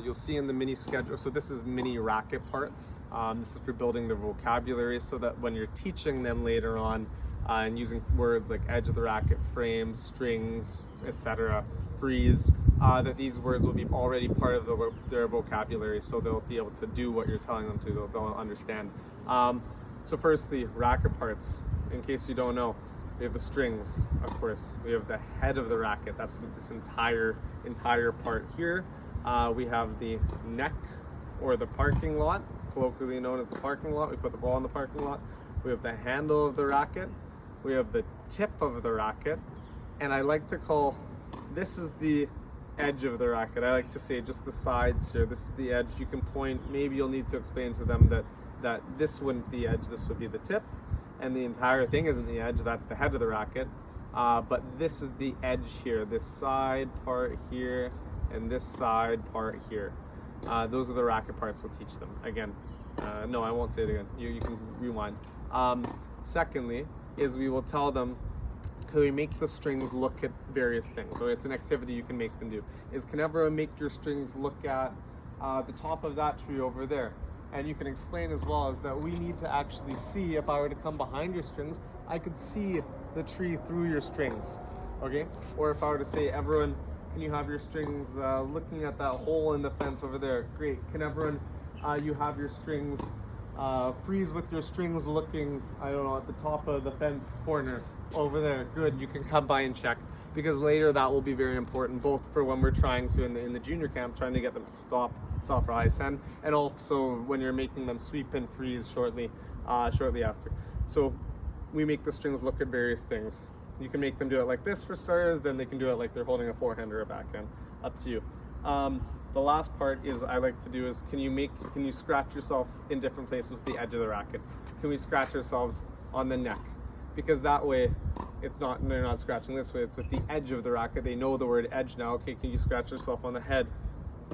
You'll see in the mini schedule, so this is mini racket parts. This is for building their vocabulary so that when you're teaching them later on and using words like edge of the racket, frame, strings, etc., freeze, that these words will be already part of their vocabulary, so they'll be able to do what you're telling them to, they'll understand. So firstly, racket parts, in case you don't know, we have the strings, of course. We have the head of the racket, that's this entire part here. We have the neck, or the parking lot, colloquially known as the parking lot. We put the ball in the parking lot. We have the handle of the racket. We have the tip of the racket. And I like to call, this is the edge of the racket. I like to say just the sides here. This is the edge. You can point, maybe you'll need to explain to them that this wouldn't be the edge, this would be the tip. And the entire thing isn't the edge, that's the head of the racket. But this is the edge here, this side part here, and this side part here. Those are the racket parts we'll teach them. Again, no, I won't say it again. You can rewind. Secondly, is we will tell them, can we make the strings look at various things? So it's an activity you can make them do. Can everyone make your strings look at the top of that tree over there? And you can explain as well as that we need to actually see, if I were to come behind your strings, I could see the tree through your strings, okay? Or if I were to say, everyone, can you have your strings looking at that hole in the fence over there? Great. Can everyone, you have your strings, freeze with your strings looking, I don't know, at the top of the fence corner over there? Good. You can come by and check, because later that will be very important, both for when we're trying to, in the junior camp, trying to get them to stop self-rely send, and also when you're making them sweep and freeze shortly after. So we make the strings look at various things. You can make them do it like this for starters, then they can do it like they're holding a forehand or a backhand, up to you. The last part is I like to do is, can you scratch yourself in different places with the edge of the racket? Can we scratch ourselves on the neck? Because that way, they're not scratching this way, it's with the edge of the racket. They know the word edge now. Okay, can you scratch yourself on the head?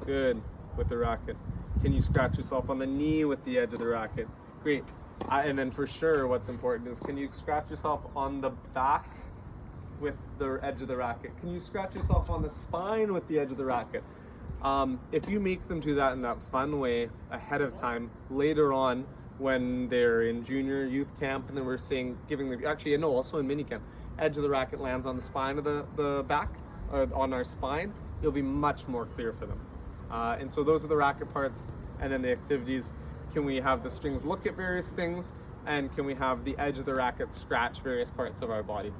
Good, with the racket. Can you scratch yourself on the knee with the edge of the racket? Great. And then for sure, what's important is, can you scratch yourself on the back with the edge of the racket? Can you scratch yourself on the spine with the edge of the racket? If you make them do that in that fun way ahead of time, later on when they're in junior youth camp, and then we're saying, also in mini camp, edge of the racket lands on the spine of the back, or on our spine, it'll be much more clear for them. And so those are the racket parts, and then the activities. Can we have the strings look at various things, and can we have the edge of the racket scratch various parts of our body?